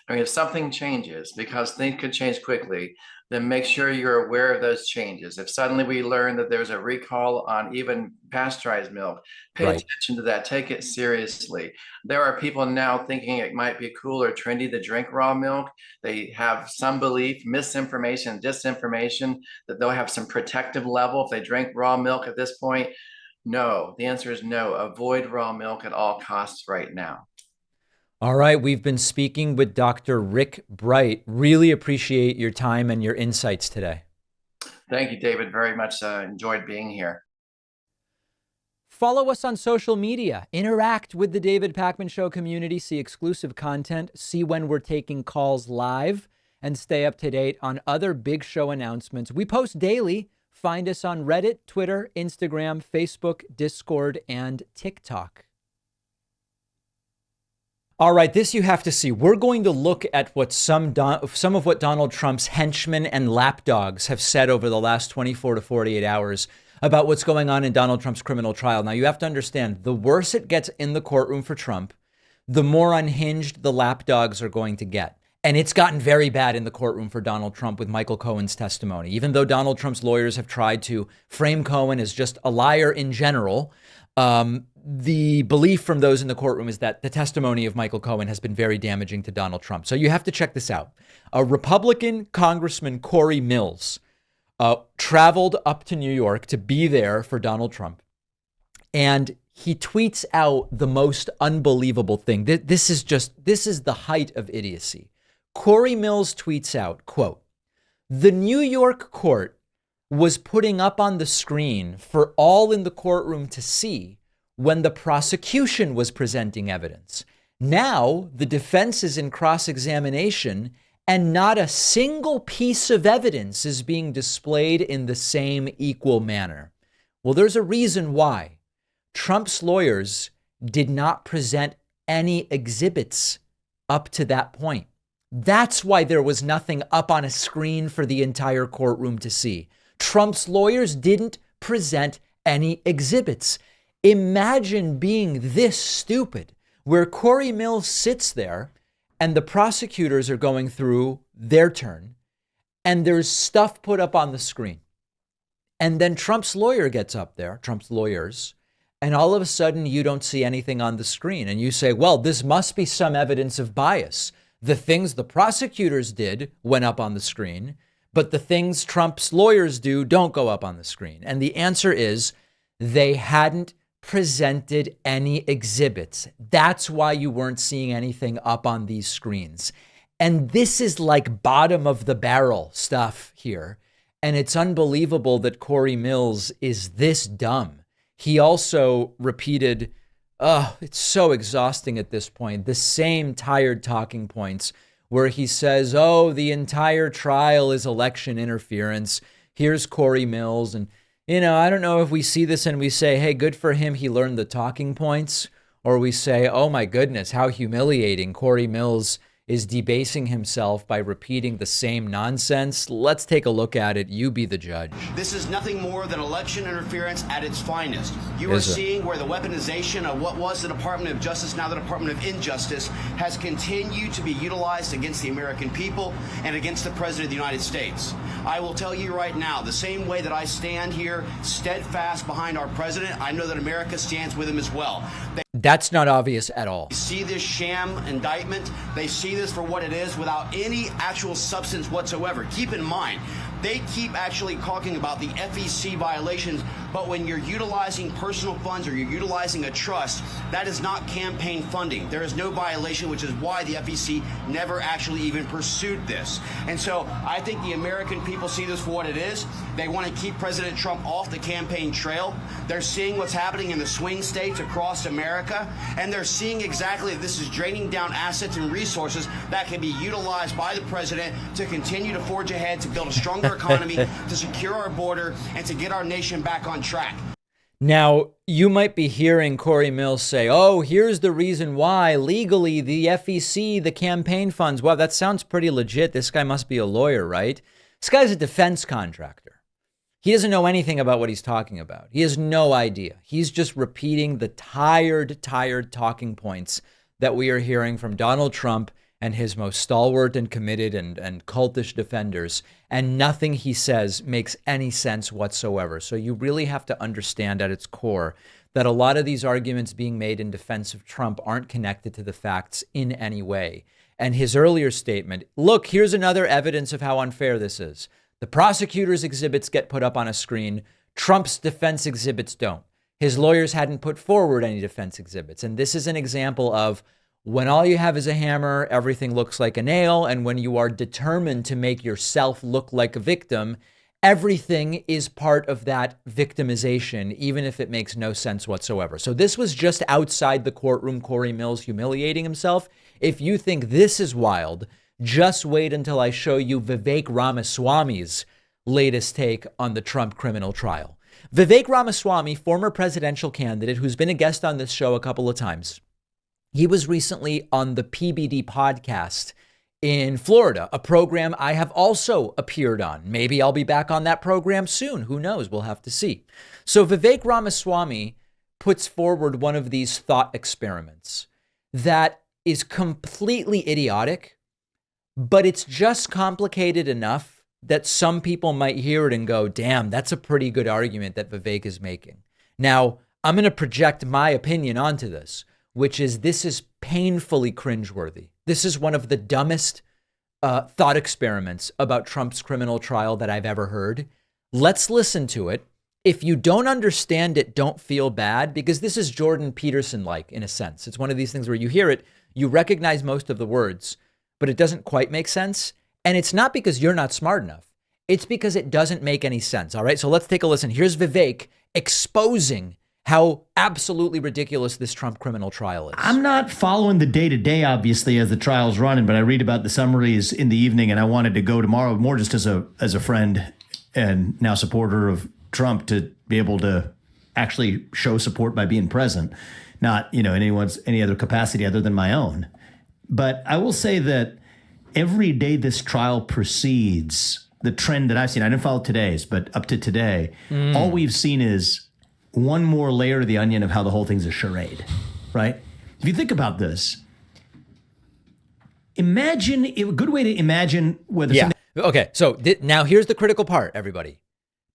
I mean, if something changes, because things could change quickly, then make sure you're aware of those changes. If suddenly we learn that there's a recall on even pasteurized milk, pay attention to that, take it seriously. There are people now thinking it might be cool or trendy to drink raw milk. They have some belief, misinformation, disinformation, that they'll have some protective level if they drink raw milk at this point. No, the answer is no. Avoid raw milk at all costs right now. All right, we've been speaking with Dr. Rick Bright. Really appreciate your time and your insights today. Thank you, David. Very much enjoyed being here. Follow us on social media. Interact with the David Pakman Show community. See exclusive content. See when we're taking calls live. And stay up to date on other big show announcements. We post daily. Find us on Reddit, Twitter, Instagram, Facebook, Discord, and TikTok. All right, this you have to see. We're going to look at what some of what Donald Trump's henchmen and lapdogs have said over the last 24 to 48 hours about what's going on in Donald Trump's criminal trial. Now, you have to understand, the worse it gets in the courtroom for Trump, the more unhinged the lapdogs are going to get. And it's gotten very bad in the courtroom for Donald Trump with Michael Cohen's testimony. Even though Donald Trump's lawyers have tried to frame Cohen as just a liar in general, the belief from those in the courtroom is that the testimony of Michael Cohen has been very damaging to Donald Trump. So you have to check this out. A Republican Congressman, Corey Mills, traveled up to New York to be there for Donald Trump. And he tweets out the most unbelievable thing. This is the height of idiocy. Corey Mills tweets out, quote, "The New York court was putting up on the screen for all in the courtroom to see when the prosecution was presenting evidence. Now the defense is in cross-examination and not a single piece of evidence is being displayed in the same equal manner." Well, there's a reason why. Trump's lawyers did not present any exhibits up to that point. That's why there was nothing up on a screen for the entire courtroom to see. Trump's lawyers didn't present any exhibits. Imagine being this stupid, where Corey Mills sits there and the prosecutors are going through their turn and there's stuff put up on the screen. And then Trump's lawyer gets up there, Trump's lawyers, and all of a sudden you don't see anything on the screen. And you say, well, this must be some evidence of bias. The things the prosecutors did went up on the screen, but the things Trump's lawyers do don't go up on the screen. And the answer is they hadn't presented any exhibits. That's why you weren't seeing anything up on these screens. And this is like bottom of the barrel stuff here. And it's unbelievable that Corey Mills is this dumb. He also repeated, it's so exhausting at this point, the same tired talking points where he says, the entire trial is election interference. Here's Corey Mills. And, I don't know if we see this and we say, hey, good for him, he learned the talking points. Or we say, oh my goodness, how humiliating. Corey Mills is debasing himself by repeating the same nonsense. Let's take a look at it. You be the judge. This is nothing more than election interference at its finest. You are seeing where the weaponization of what was the Department of Justice, now the Department of Injustice, has continued to be utilized against the American people and against the President of the United States. I will tell you right now, the same way that I stand here steadfast behind our president, I know that America stands with him as well. That's not obvious at all. They see this sham indictment. They see this for what it is without any actual substance whatsoever. Keep in mind, they keep actually talking about the FEC violations, but when you're utilizing personal funds or you're utilizing a trust, that is not campaign funding. There is no violation, which is why the FEC never actually even pursued this. And so I think the American people see this for what it is. They want to keep President Trump off the campaign trail. They're seeing what's happening in the swing states across America, and they're seeing exactly that this is draining down assets and resources that can be utilized by the president to continue to forge ahead, to build a stronger economy, to secure our border, and to get our nation back on track. Now, you might be hearing Corey Mills say, oh, here's the reason why legally the FEC, the campaign funds. Wow, that sounds pretty legit. This guy must be a lawyer, right? This guy's a defense contractor. He doesn't know anything about what he's talking about. He has no idea. He's just repeating the tired talking points that we are hearing from Donald Trump and his most stalwart and committed and cultish defenders. And nothing he says makes any sense whatsoever. So you really have to understand at its core that a lot of these arguments being made in defense of Trump aren't connected to the facts in any way. And his earlier statement, look, here's another evidence of how unfair this is. The prosecutor's exhibits get put up on a screen. Trump's defense exhibits don't. His lawyers hadn't put forward any defense exhibits. And this is an example of when all you have is a hammer, everything looks like a nail. And when you are determined to make yourself look like a victim, everything is part of that victimization, even if it makes no sense whatsoever. So this was just outside the courtroom, Corey Mills humiliating himself. If you think this is wild, just wait until I show you Vivek Ramaswamy's latest take on the Trump criminal trial. Vivek Ramaswamy, former presidential candidate who's been a guest on this show a couple of times. He was recently on the PBD podcast in Florida, a program I have also appeared on. Maybe I'll be back on that program soon. Who knows? We'll have to see. So Vivek Ramaswamy puts forward one of these thought experiments that is completely idiotic, but it's just complicated enough that some people might hear it and go, damn, that's a pretty good argument that Vivek is making. Now, I'm going to project my opinion onto this, which is this is painfully cringeworthy. This is one of the dumbest thought experiments about Trump's criminal trial that I've ever heard. Let's listen to it. If you don't understand it, don't feel bad, because this is Jordan Peterson-like in a sense. It's one of these things where you hear it, you recognize most of the words, but it doesn't quite make sense. And it's not because you're not smart enough. It's because it doesn't make any sense. All right, so let's take a listen. Here's Vivek exposing how absolutely ridiculous this Trump criminal trial is. I'm not following the day-to-day, obviously, as the trial's running, but I read about the summaries in the evening, and I wanted to go tomorrow more just as a friend and now supporter of Trump to be able to actually show support by being present, not, in any other capacity other than my own. But I will say that every day this trial proceeds, the trend that I've seen, I didn't follow today's, but up to today, all we've seen is one more layer of the onion of how the whole thing's a charade, right? If you think about this, imagine, a good way to imagine whether something... Okay, so now here's the critical part, everybody.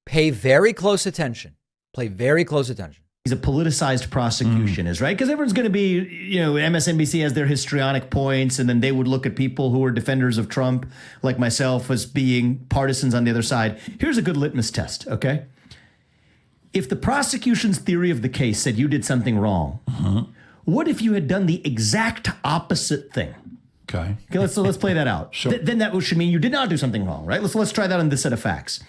Pay very close attention. Pay very close attention. A politicized prosecution is, right? Because everyone's going to be, MSNBC has their histrionic points, and then they would look at people who are defenders of Trump, like myself, as being partisans on the other side. Here's a good litmus test, okay? If the prosecution's theory of the case said you did something wrong, what if you had done the exact opposite thing? Okay, let's play that out. Sure. Then that should mean you did not do something wrong, right? Let's try that on this set of facts.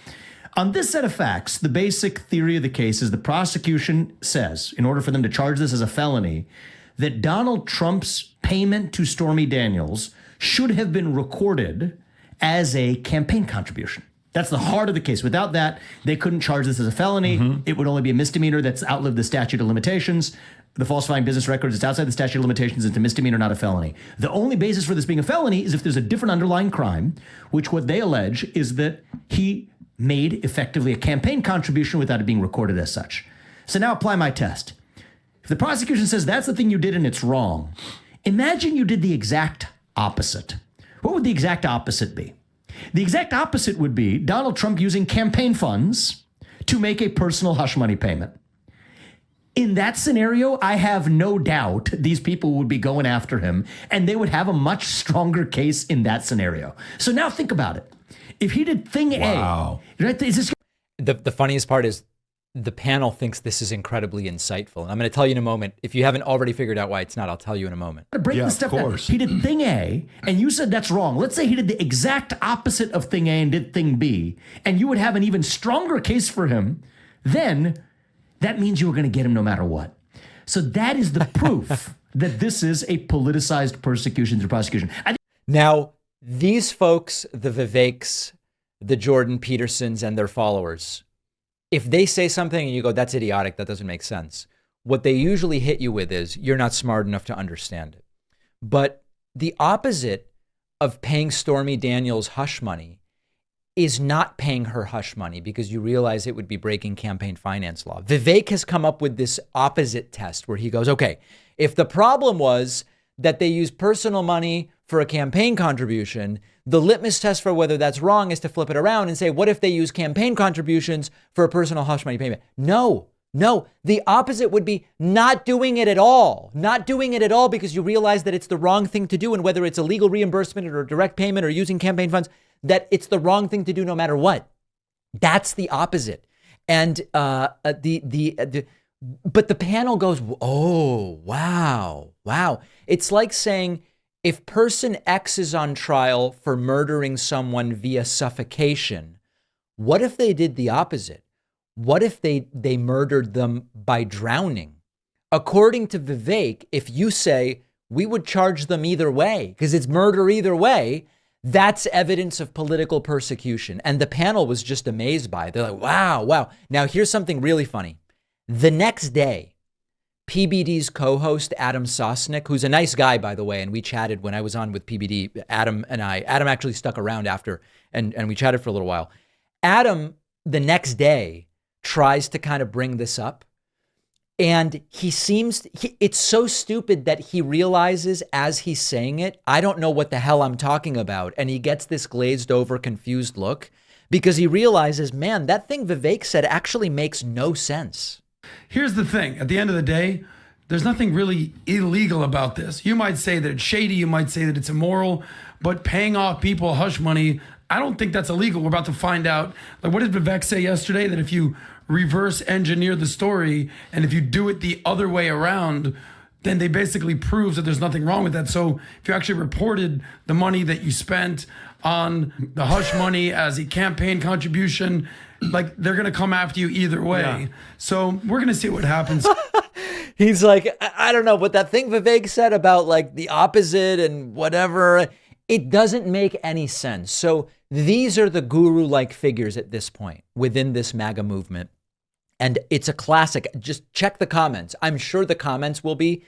On this set of facts, the basic theory of the case is the prosecution says, in order for them to charge this as a felony, that Donald Trump's payment to Stormy Daniels should have been recorded as a campaign contribution. That's the heart of the case. Without that, they couldn't charge this as a felony. It would only be a misdemeanor that's outlived the statute of limitations. The falsifying business records, it's outside the statute of limitations. It's a misdemeanor, not a felony. The only basis for this being a felony is if there's a different underlying crime, which what they allege is that he made effectively a campaign contribution without it being recorded as such. So now apply my test. If the prosecution says that's the thing you did and it's wrong, imagine you did the exact opposite. What would the exact opposite be? The exact opposite would be Donald Trump using campaign funds to make a personal hush money payment. In that scenario, I have no doubt these people would be going after him and they would have a much stronger case in that scenario. So now think about it. If he did thing A, right, is this... The funniest part is the panel thinks this is incredibly insightful. And I'm going to tell you in a moment. If you haven't already figured out why it's not, I'll tell you in a moment. Break the step down. He did thing A, and you said that's wrong. Let's say he did the exact opposite of thing A and did thing B, and you would have an even stronger case for him. Then that means you were going to get him no matter what. So that is the proof that this is a politicized persecution through prosecution. Now, these folks, the Viveks, the Jordan Petersons, and their followers, if they say something and you go, that's idiotic, that doesn't make sense, what they usually hit you with is, you're not smart enough to understand it. But the opposite of paying Stormy Daniels hush money is not paying her hush money because you realize it would be breaking campaign finance law. Vivek has come up with this opposite test where he goes, okay, if the problem was that they use personal money for a campaign contribution, the litmus test for whether that's wrong is to flip it around and say, what if they use campaign contributions for a personal hush money payment? No, the opposite would be not doing it at all. Not doing it at all because you realize that it's the wrong thing to do. And whether it's a legal reimbursement or a direct payment or using campaign funds, that it's the wrong thing to do no matter what. That's the opposite. And but the panel goes, oh, wow. It's like saying, if person X is on trial for murdering someone via suffocation, what if they did the opposite? What if they murdered them by drowning? According to Vivek, if you say we would charge them either way because it's murder either way, that's evidence of political persecution. And the panel was just amazed by it. They're like, wow. Now, here's something really funny. The next day, PBD's co-host, Adam Sosnick, who's a nice guy, by the way, and we chatted when I was on with PBD, Adam actually stuck around after, and we chatted for a little while. Adam, the next day, tries to kind of bring this up. And it's so stupid that he realizes as he's saying it, I don't know what the hell I'm talking about. And he gets this glazed over, confused look because he realizes, man, that thing Vivek said actually makes no sense. Here's the thing. At the end of the day, there's nothing really illegal about this. You might say that it's shady. You might say that it's immoral. But paying off people hush money, I don't think that's illegal. We're about to find out. Like, what did Vivek say yesterday? That if you reverse engineer the story and if you do it the other way around, then they basically proves that there's nothing wrong with that. So if you actually reported the money that you spent on the hush money as a campaign contribution, like, they're going to come after you either way. Yeah. So we're going to see what happens. He's like, I don't know, but that thing Vivek said about like the opposite and whatever, it doesn't make any sense. So these are the guru-like figures at this point within this MAGA movement. And it's a classic. Just check the comments. I'm sure the comments will be,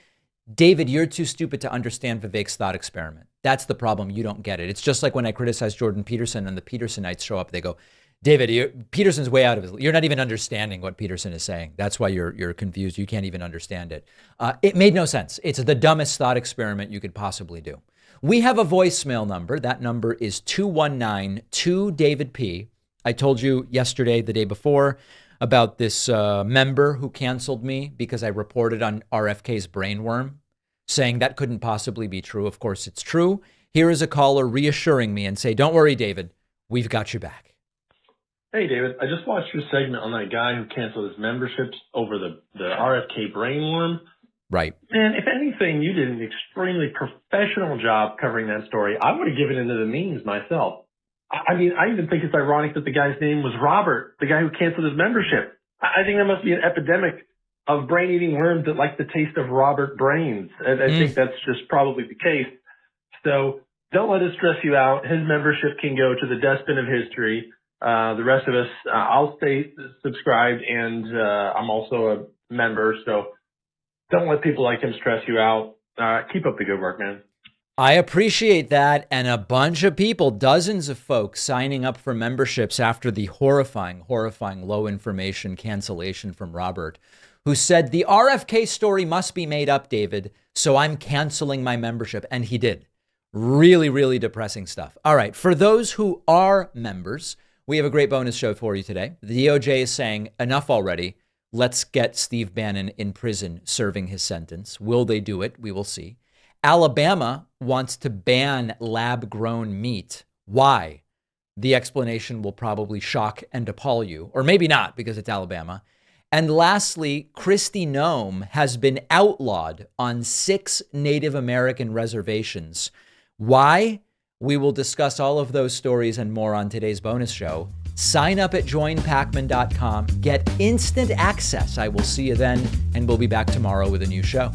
David, you're too stupid to understand Vivek's thought experiment. That's the problem. You don't get it. It's just like when I criticize Jordan Peterson and the Petersonites show up, they go, David, Peterson's way out of his, you're not even understanding what Peterson is saying. That's why you're confused. You can't even understand it. It made no sense. It's the dumbest thought experiment you could possibly do. We have a voicemail number. That number is 219-2-DAVID-P. I told you yesterday, the day before, about this member who canceled me because I reported on RFK's brainworm, saying that couldn't possibly be true. Of course, it's true. Here is a caller reassuring me and say, don't worry, David, we've got your back. Hey, David, I just watched your segment on that guy who canceled his memberships over the RFK brainworm. Right. And if anything, you did an extremely professional job covering that story. I would have given into the memes myself. I mean, I even think it's ironic that the guy's name was Robert, the guy who canceled his membership. I think there must be an epidemic of brain-eating worms that like the taste of Robert brains. I think that's just probably the case. So don't let it stress you out. His membership can go to the dustbin of history. The rest of us, I'll stay subscribed, and I'm also a member. So don't let people like him stress you out. Keep up the good work, man. I appreciate that. And a bunch of people, dozens of folks signing up for memberships after the horrifying low information cancellation from Robert, who said the RFK story must be made up, David. So I'm canceling my membership. And he did. Really, really depressing stuff. All right. For those who are members, we have a great bonus show for you today. The DOJ is saying enough already. Let's get Steve Bannon in prison serving his sentence. Will they do it? We will see. Alabama wants to ban lab-grown meat. Why? The explanation will probably shock and appall you, or maybe not because it's Alabama. And lastly, Kristi Noem has been outlawed on 6 Native American reservations. Why? We will discuss all of those stories and more on today's bonus show. Sign up at joinpacman.com. Get instant access. I will see you then, and we'll be back tomorrow with a new show.